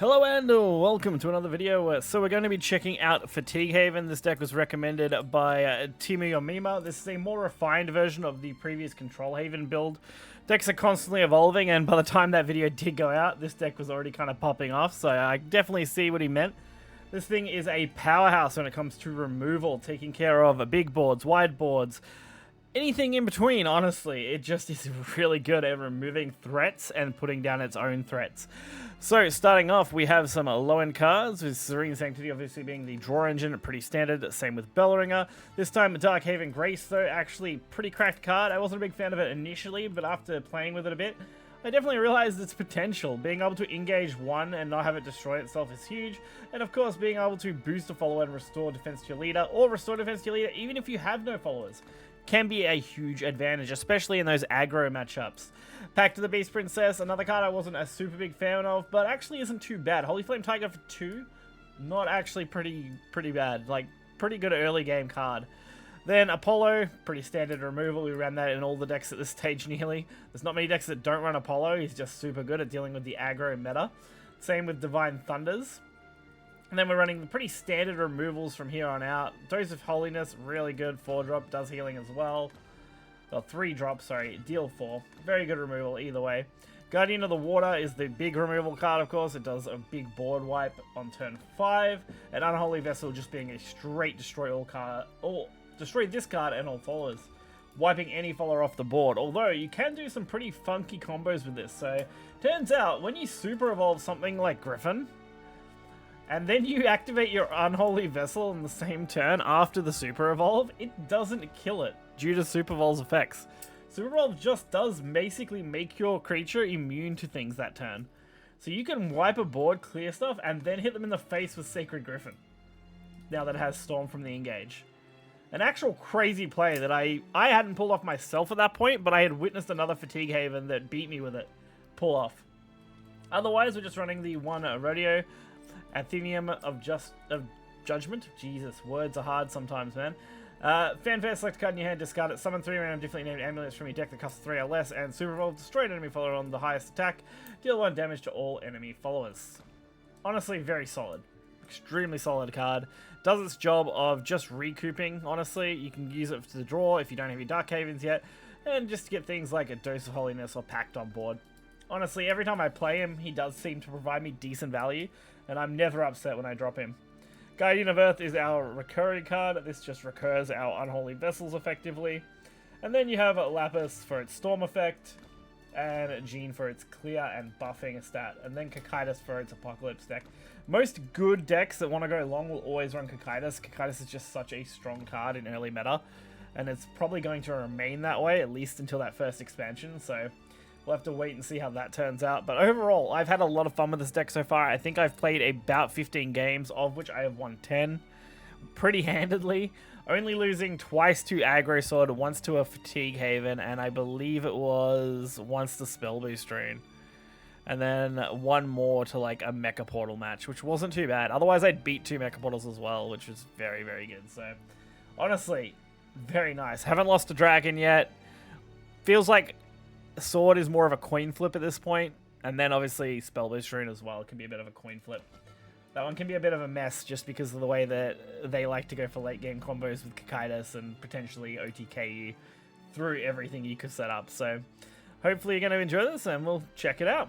Hello and welcome to another video. So we're going to be checking out Fatigue Haven. This deck was recommended by Timu Yomima. This is a more refined version of the previous Control Haven build. Decks are constantly evolving, and by the time that video did go out, this deck was already kind of popping off, so I definitely see what he meant. This thing is a powerhouse when it comes to removal, taking care of big boards, wide boards, anything in between, honestly. It just is really good at removing threats and putting down its own threats. So, starting off, we have some low-end cards, with Serene Sanctity obviously being the draw engine, pretty standard, same with Bellringer. This time, Darkhaven Grace, though, actually pretty cracked card. I wasn't a big fan of it initially, but after playing with it a bit, I definitely realized its potential. Being able to engage one and not have it destroy itself is huge, and of course, being able to boost a follower and restore defense to your leader, or restore defense to your leader even if you have no followers, can be a huge advantage, especially in those aggro matchups. Pact of the Beast Princess, another card I wasn't a super big fan of, but actually isn't too bad. Holy Flame Tiger for 2, not actually pretty bad. Like, pretty good early game card. Then Apollo, pretty standard removal. We ran that in all the decks at this stage nearly. There's not many decks that don't run Apollo. He's just super good at dealing with the aggro meta. Same with Divine Thunders. And then we're running pretty standard removals from here on out. Dose of Holiness, really good. 4-drop, does healing as well. Well, 3-drop, sorry, deal 4. Very good removal either way. Guardian of the Water is the big removal card, of course. It does a big board wipe on turn 5. And Unholy Vessel just being a straight destroy all card, or destroy this card and all followers, wiping any follower off the board. Although you can do some pretty funky combos with this. So turns out when you super evolve something like Griffin, and then you activate your Unholy Vessel in the same turn after the Super Evolve, it doesn't kill it due to Super Evolve's effects. Super Evolve just does basically make your creature immune to things that turn. So you can wipe a board, clear stuff, and then hit them in the face with Sacred Griffin, now that it has Storm from the Engage. An actual crazy play that I hadn't pulled off myself at that point, but I had witnessed another Fatigue Haven that beat me with it pull off. Otherwise, we're just running the one Rodeo. Athenium of Judgment. Jesus, words are hard sometimes, man. Fanfare, select a card in your hand, discard it, summon 3 random differently named amulets from your deck that costs 3 or less, and Super Evolve, destroy an enemy follower on the highest attack, deal 1 damage to all enemy followers. Honestly, very solid. Extremely solid card. Does its job of just recouping, honestly. You can use it to the draw if you don't have your Dark Havens yet, and just to get things like a Dose of Holiness or Pact on board. Honestly, every time I play him, he does seem to provide me decent value, and I'm never upset when I drop him. Guardian of Earth is our recurring card. This just recurs our Unholy Vessels effectively. And then you have Lapis for its Storm effect, and Jean for its clear and buffing a stat, and then Cocytus for its Apocalypse deck. Most good decks that want to go long will always run Cocytus. Cocytus is just such a strong card in early meta, and it's probably going to remain that way, at least until that first expansion, so we'll have to wait and see how that turns out. But overall, I've had a lot of fun with this deck so far. I think I've played about 15 games, of which I have won 10 pretty handedly. Only losing twice to Aggro Sword, once to a Fatigue Haven, and I believe it was once to Spell Boost Rune. And then one more to like a Mecha Portal match, which wasn't too bad. Otherwise, I'd beat 2 Mecha Portals as well, which was very, very good. So, honestly, very nice. Haven't lost a dragon yet. Feels like Sword is more of a coin flip at this point, and then obviously Spell Boost Rune as well can be a bit of a coin flip. That one can be a bit of a mess just because of the way that they like to go for late game combos with Cocytus and potentially OTK you through everything you could set up. So hopefully you're going to enjoy this and we'll check it out.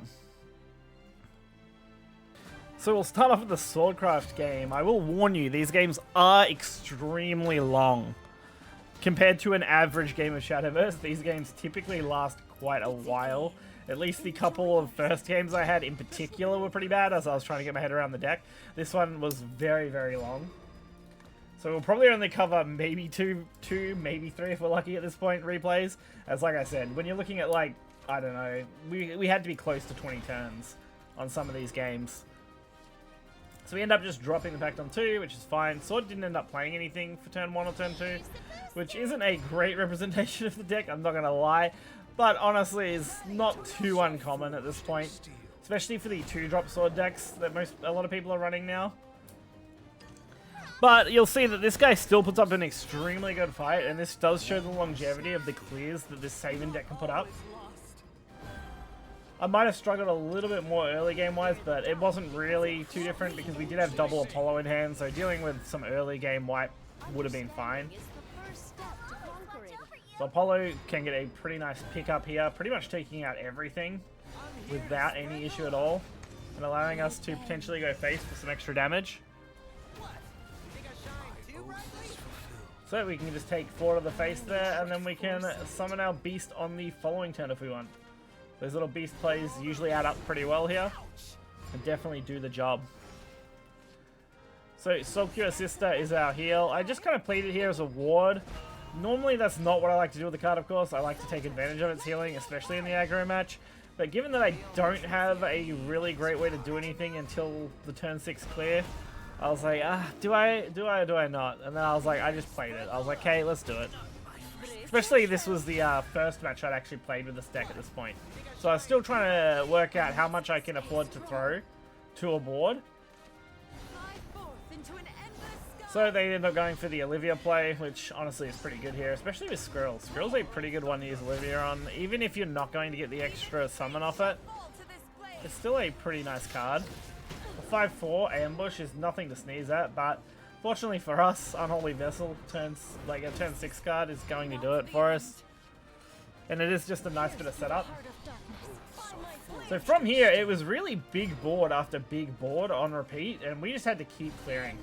So we'll start off with the Swordcraft game. I will warn you, these games are extremely long. Compared to an average game of Shadowverse, these games typically last quite a while. At least the couple of first games I had in particular were pretty bad as I was trying to get my head around the deck. This one was very, very long. So we'll probably only cover maybe two, maybe 3 if we're lucky at this point, replays. As like I said, when you're looking at like, I don't know, we had to be close to 20 turns on some of these games. So we end up just dropping the Pact on 2, which is fine. Sword didn't end up playing anything for turn 1 or turn 2, which isn't a great representation of the deck, I'm not going to lie. But honestly, it's not too uncommon at this point, especially for the 2-drop Sword decks that a lot of people are running now. But you'll see that this guy still puts up an extremely good fight, and this does show the longevity of the clears that this Haven deck can put up. I might have struggled a little bit more early game-wise, but it wasn't really too different because we did have double Apollo in hand, so dealing with some early game wipe would have been fine. So Apollo can get a pretty nice pickup here, pretty much taking out everything without any issue at all, and allowing us to potentially go face for some extra damage. So we can just take 4 to the face there, and then we can summon our beast on the following turn if we want. Those little beast plays usually add up pretty well here, and definitely do the job. So Soulcure Sister is our heal. I just kind of played it here as a ward. Normally that's not what I like to do with the card, of course. I like to take advantage of its healing, especially in the aggro match. But given that I don't have a really great way to do anything until the turn 6 clear, I was like, do I not? And then I was like, I just played it. I was like, okay, let's do it. Especially this was the first match I'd actually played with this deck at this point. So I was still trying to work out how much I can afford to throw to a board. So they ended up going for the Olivia play, which honestly is pretty good here, especially with Squirrel. Squirrel's a pretty good one to use Olivia on, even if you're not going to get the extra summon off it. It's still a pretty nice card. The 5/4 ambush is nothing to sneeze at, but fortunately for us, Unholy Vessel like a turn 6 card is going to do it for us. And it is just a nice bit of setup. So from here, it was really big board after big board on repeat, and we just had to keep clearing.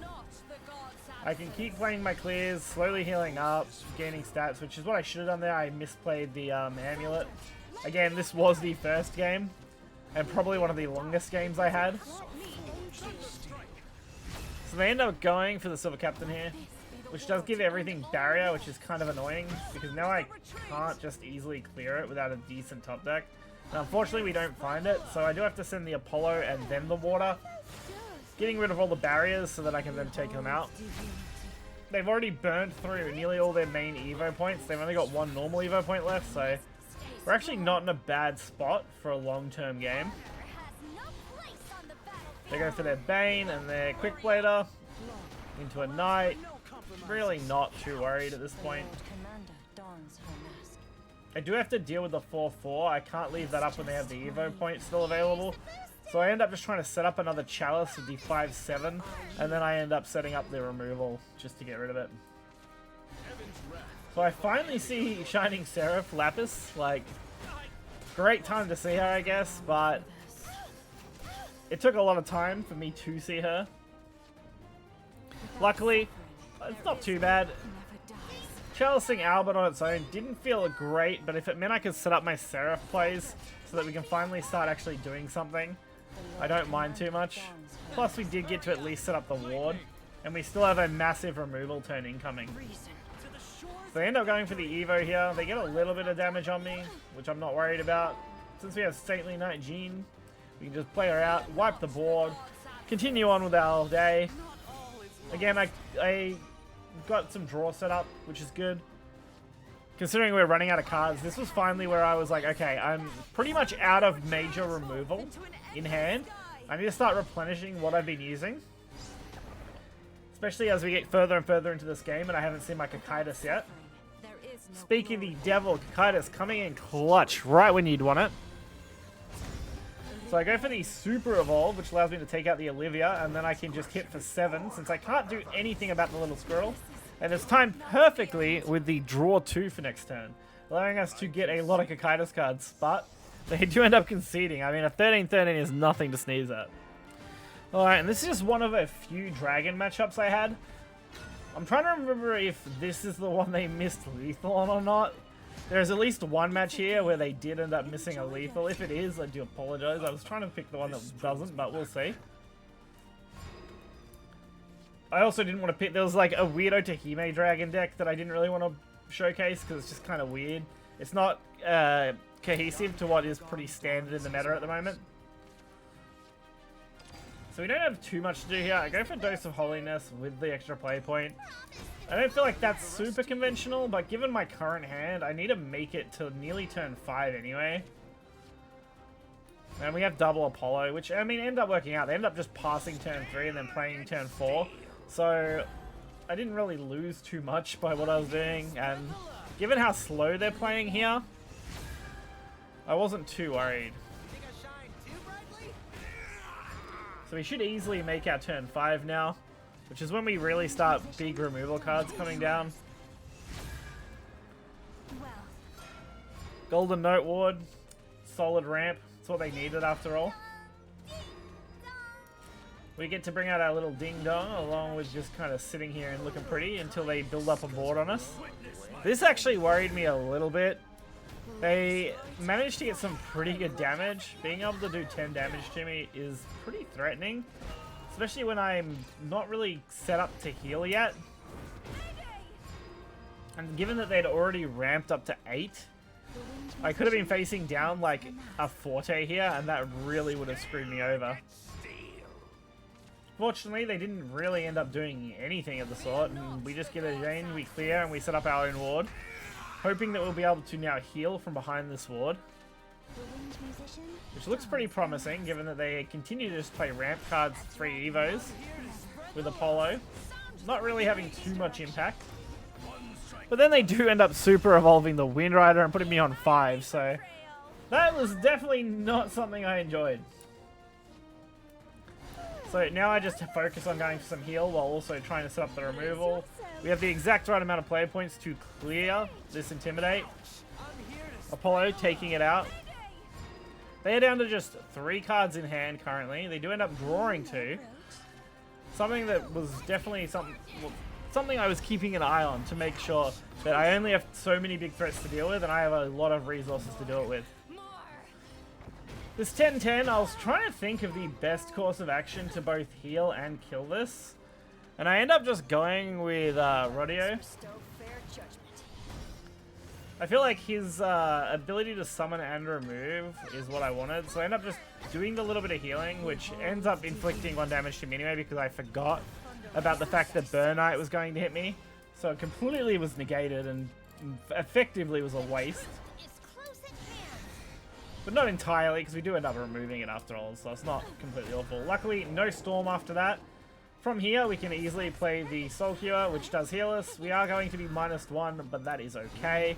I can keep playing my clears, slowly healing up, gaining stats, which is what I should have done there. I misplayed the amulet. Again, this was the first game, and probably one of the longest games I had. So they end up going for the Silver Captain here, which does give everything barrier, which is kind of annoying, because now I can't just easily clear it without a decent top deck. And unfortunately, we don't find it, so I do have to send the Apollo and then the water, getting rid of all the barriers so that I can then take them out. They've already burned through nearly all their main Evo points. They've only got 1 normal Evo point left, so we're actually not in a bad spot for a long-term game. They go for their Bane and their Quick Blader into a Knight. Really not too worried at this point. I do have to deal with the 4/4. I can't leave that up when they have the Evo point still available. So I end up just trying to set up another Chalice with the 5/7, and then I end up setting up the removal just to get rid of it. So I finally see Shining Seraph Lapis. Like, great time to see her, I guess, but it took a lot of time for me to see her. Luckily, it's not too bad. Chalicing Albert on its own didn't feel great, but if it meant I could set up my Seraph plays so that we can finally start actually doing something, I don't mind too much. Plus, we did get to at least set up the ward, and we still have a massive removal turn incoming. So they end up going for the Evo here. They get a little bit of damage on me, which I'm not worried about. Since we have Saintly Knight Jean, we can just play her out, wipe the board, continue on with our day. Again, I got some draw set up, which is good. Considering we're running out of cards, this was finally where I was like, okay, I'm pretty much out of major removal in hand. I need to start replenishing what I've been using. Especially as we get further and further into this game, and I haven't seen my Kakaitis yet. Speaking of the devil, Kakaitis coming in clutch right when you'd want it. So I go for the Super Evolve, which allows me to take out the Olivia, and then I can just hit for 7, since I can't do anything about the little squirrel. And it's timed perfectly with the draw 2 for next turn, allowing us to get a lot of Kakaitis cards, but they do end up conceding. I mean, a 13-13 is nothing to sneeze at. Alright, and this is just one of a few dragon matchups I had. I'm trying to remember if this is the one they missed lethal on or not. There's at least one match here where they did end up missing a lethal. If it is, I do apologize. I was trying to pick the one that doesn't, but we'll see. I also didn't want to pick... There was like a weirdo Tahime Dragon deck that I didn't really want to showcase because it's just kind of weird. It's not cohesive to what is pretty standard in the meta at the moment. So we don't have too much to do here. I go for Dose of Holiness with the extra play point. I don't feel like that's super conventional, but given my current hand, I need to make it to nearly turn 5 anyway. And we have double Apollo, which, I mean, end up working out. They end up just passing turn 3 and then playing turn 4. So I didn't really lose too much by what I was doing. And given how slow they're playing here, I wasn't too worried. So we should easily make our turn 5 now, which is when we really start big removal cards coming down. Golden Note Ward, solid ramp. That's what they needed after all. We get to bring out our little ding dong along with just kind of sitting here and looking pretty until they build up a board on us. This actually worried me a little bit. They managed to get some pretty good damage. Being able to do 10 damage to me is pretty threatening, especially when I'm not really set up to heal yet. And given that they'd already ramped up to 8, I could have been facing down like a Forte here, and that really would have screwed me over. Fortunately, they didn't really end up doing anything of the sort, and we just get a Jane, we clear, and we set up our own ward, hoping that we'll be able to now heal from behind this ward, which looks pretty promising, given that they continue to just play ramp cards 3 Evos with Apollo, not really having too much impact. But then they do end up super evolving the Wind Rider and putting me on 5, so that was definitely not something I enjoyed. So now I just focus on going for some heal while also trying to set up the removal. We have the exact right amount of player points to clear this Intimidate. Apollo taking it out. They are down to just 3 cards in hand currently. They do end up drawing 2. Something that was definitely something I was keeping an eye on to make sure that I only have so many big threats to deal with and I have a lot of resources to do it with. This 10-10, I was trying to think of the best course of action to both heal and kill this. And I end up just going with Rodeo. I feel like his ability to summon and remove is what I wanted. So I end up just doing the little bit of healing, which ends up inflicting 1 damage to me anyway because I forgot about the fact that Burn Knight was going to hit me. So it completely was negated and effectively was a waste. But not entirely, because we do end up removing it after all, so it's not completely awful. Luckily, no Storm after that. From here, we can easily play the Soul Cure, which does heal us. We are going to be -1, but that is okay.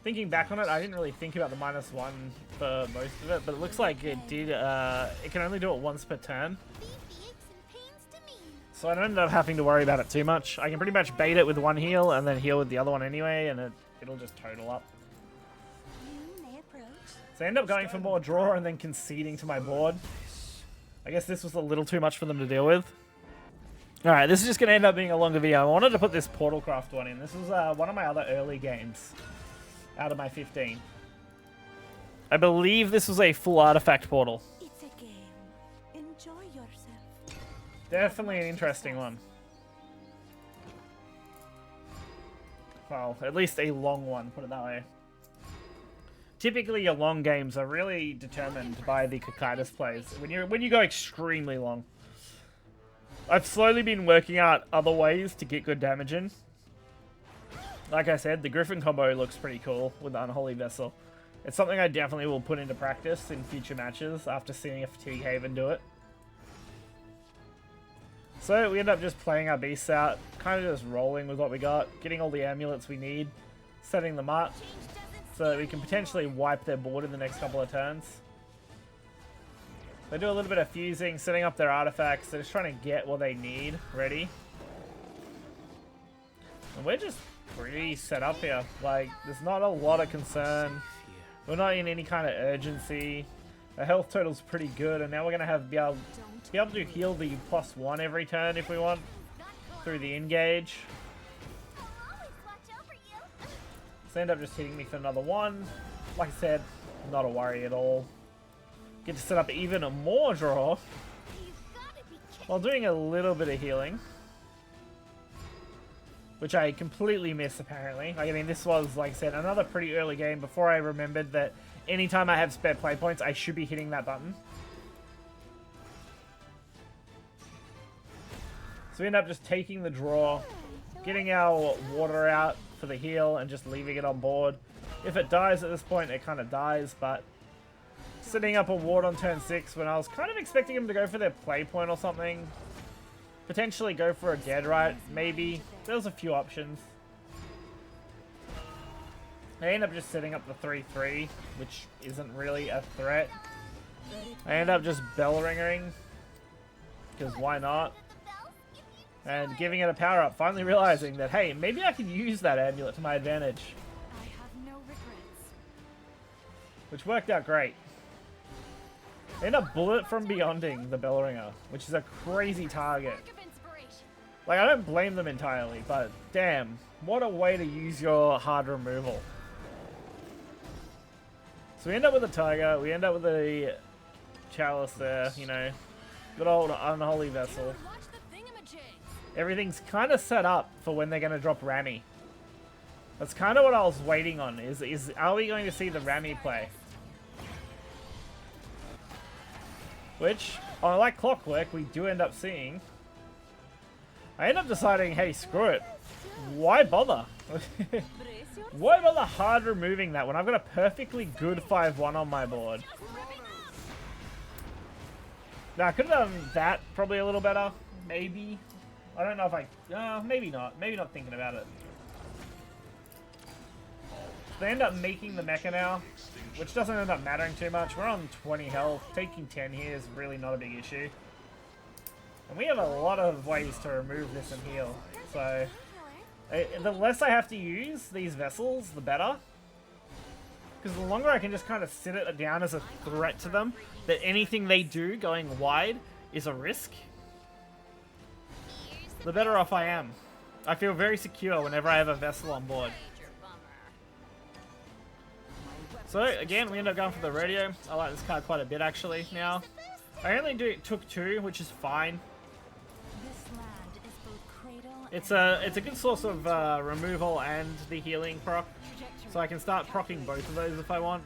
Thinking back on it, I didn't really think about the -1 for most of it, but it looks like it did. It can only do it once per turn. So I don't end up having to worry about it too much. I can pretty much bait it with 1 heal and then heal with the other one anyway, and it'll just total up. So I end up going for more draw and then conceding to my board. I guess this was a little too much for them to deal with. Alright, this is just going to end up being a longer video. I wanted to put this Portalcraft one in. This was one of my other early games out of my 15. I believe this was a full artifact portal. It's a game. Enjoy yourself. Definitely an interesting one. Well, at least a long one, put it that way. Typically, your long games are really determined by the Cocytus plays. When you go extremely long. I've slowly been working out other ways to get good damage in. Like I said, the Griffin combo looks pretty cool with the Unholy Vessel. It's something I definitely will put into practice in future matches after seeing a Fatigue Haven do it. So we end up just playing our beasts out, kind of just rolling with what we got, getting all the amulets we need, setting them up, so that we can potentially wipe their board in the next couple of turns. They do a little bit of fusing, setting up their artifacts. They're just trying to get what they need ready. And we're just pretty set up here. Like, there's not a lot of concern. We're not in any kind of urgency. The health total's pretty good, and now we're going to be able to heal the +1 every turn if we want through the engage. So end up just hitting me for another 1. Like I said, not a worry at all. Get to set up even more draw while doing a little bit of healing, which I completely missed apparently. I mean, this was, like I said, another pretty early game before I remembered that anytime I have spare play points, I should be hitting that button. So we end up just taking the draw, getting our water out for the heal, and just leaving it on board. If it dies at this point, it kind of dies, but setting up a ward on turn 6 when I was kind of expecting them to go for their play point or something. Potentially go for a Deadright, maybe. There's a few options. They end up just setting up the 3-3, which isn't really a threat. I end up just bell ringing, because why not? And giving it a power up, finally realizing that, hey, maybe I can use that amulet to my advantage. I have no regrets. Which worked out great. I end up bullet from beyonding the bell ringer, which is a crazy target. Like, I don't blame them entirely, but damn, what a way to use your hard removal. So we end up with a tiger, we end up with a chalice there, you know, good old unholy vessel. Everything's kind of set up for when they're going to drop Rami. That's kind of what I was waiting on, is are we going to see the Rami play? Which, on like clockwork, we do end up seeing. I end up deciding, hey, screw it. Why bother? Why bother hard removing that when I've got a perfectly good 5-1 on my board? Now, I could have done that probably a little better. Maybe. I don't know if I... maybe not. Maybe not thinking about it. They end up making the mecha now, which doesn't end up mattering too much. We're on 20 health. Taking 10 here is really not a big issue. And we have a lot of ways to remove this and heal. So, the less I have to use these vessels, the better. Because the longer I can just kind of sit it down as a threat to them, that anything they do going wide is a risk, the better off I am. I feel very secure whenever I have a vessel on board. So again, we end up going for the rodeo. I like this card quite a bit actually now. I only took 2, which is fine. It's a good source of removal and the healing proc. So I can start proccing both of those if I want.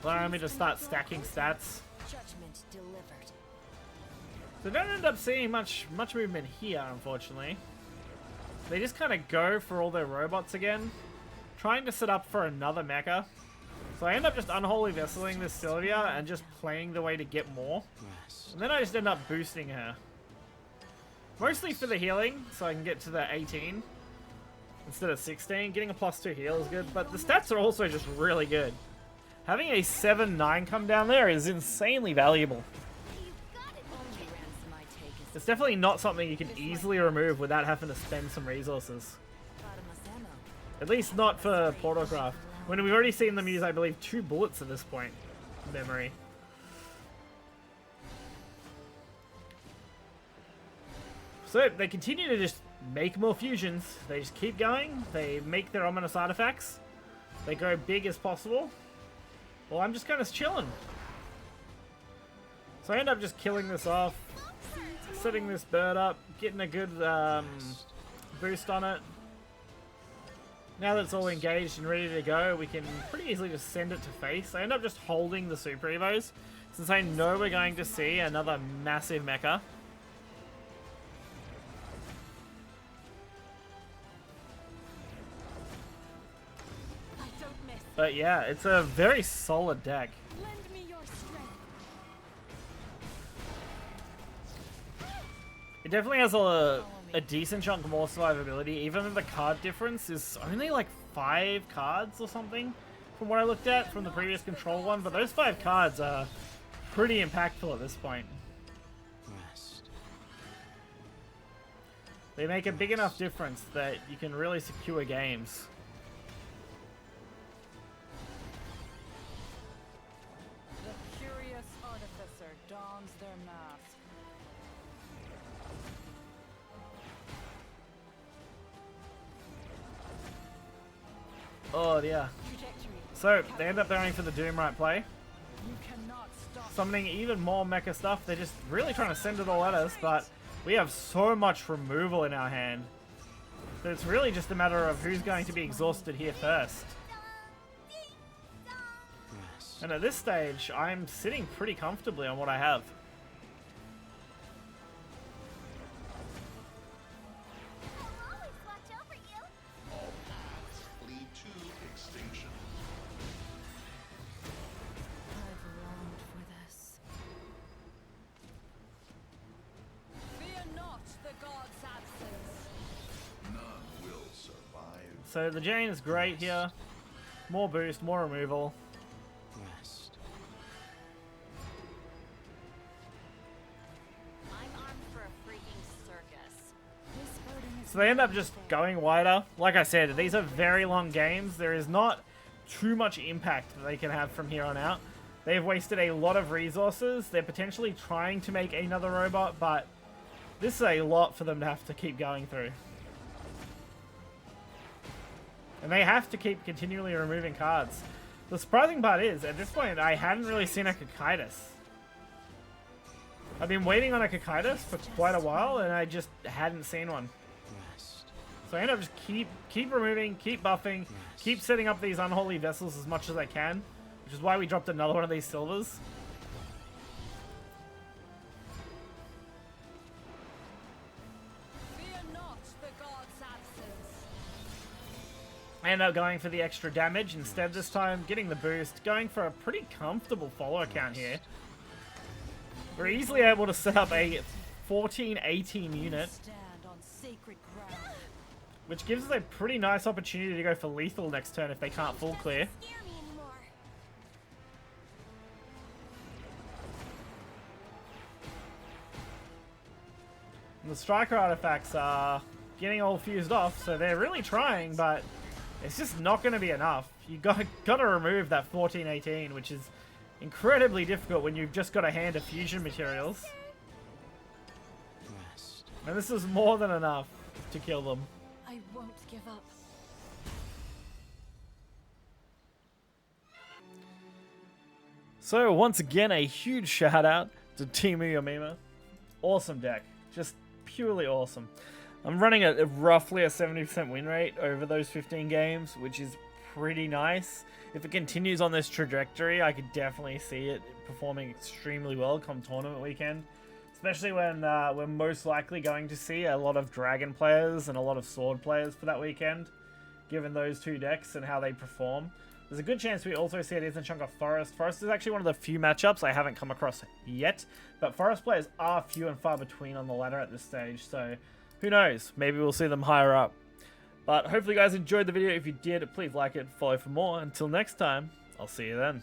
Allow me to start stacking stats. So don't end up seeing much movement here, unfortunately. They just kind of go for all their robots again, trying to set up for another mecha. So I end up just unholy vesseling this Sylvia and just playing the way to get more. And then I just end up boosting her. Mostly for the healing, so I can get to the 18 instead of 16. Getting a +2 heal is good, but the stats are also just really good. Having a 7-9 come down there is insanely valuable. It's definitely not something you can easily remove without having to spend some resources. At least not for Portalcraft. When we've already seen them use, I believe, 2 bullets at this point. Memory. So they continue to just make more fusions. They just keep going. They make their ominous artifacts. They go big as possible. Well, I'm just kind of chilling. So I end up just killing this off, setting this bird up, getting a good boost on it. Now that it's all engaged and ready to go, we can pretty easily just send it to face. I end up just holding the Super Evos, since I know we're going to see another massive mecha. But yeah, it's a very solid deck. It definitely has a decent chunk more survivability, even though the card difference is only like 5 cards or something from what I looked at from the previous control one, but those 5 cards are pretty impactful at this point. They make a big enough difference that you can really secure games. The curious artificer dons their mask. Oh yeah. So they end up going for the Doomright play. Summoning even more mecha stuff. They're just really trying to send it all at us, but we have so much removal in our hand that it's really just a matter of who's going to be exhausted here first. And at this stage, I'm sitting pretty comfortably on what I have. So the Jane is great here. More boost, more removal. So they end up just going wider. Like I said, these are very long games. There is not too much impact that they can have from here on out. They've wasted a lot of resources. They're potentially trying to make another robot, but this is a lot for them to have to keep going through. And they have to keep continually removing cards. The surprising part is, at this point, I hadn't really seen a Cocytus. I've been waiting on a Cocytus for quite a while, and I just hadn't seen one. So I end up just keep removing, keep buffing, keep setting up these unholy vessels as much as I can, which is why we dropped another one of these silvers. I end up going for the extra damage instead this time, getting the boost, going for a pretty comfortable follower count here. We're easily able to set up a 14-18 unit, which gives us a pretty nice opportunity to go for lethal next turn if they can't full clear. And the striker artifacts are getting all fused off, so they're really trying, but it's just not going to be enough. You got to remove that 14-18, which is incredibly difficult when you've just got a hand of fusion materials. And this is more than enough to kill them. I won't give up. So once again, a huge shout out to Timu Yomima. Awesome deck. Just purely awesome. I'm running at roughly a 70% win rate over those 15 games, which is pretty nice. If it continues on this trajectory, I could definitely see it performing extremely well come tournament weekend. Especially when we're most likely going to see a lot of Dragon players and a lot of Sword players for that weekend, given those two decks and how they perform. There's a good chance we also see a decent chunk of Forest. Forest is actually one of the few matchups I haven't come across yet, but Forest players are few and far between on the ladder at this stage, so who knows? Maybe we'll see them higher up. But hopefully you guys enjoyed the video. If you did, please like it, follow for more. Until next time, I'll see you then.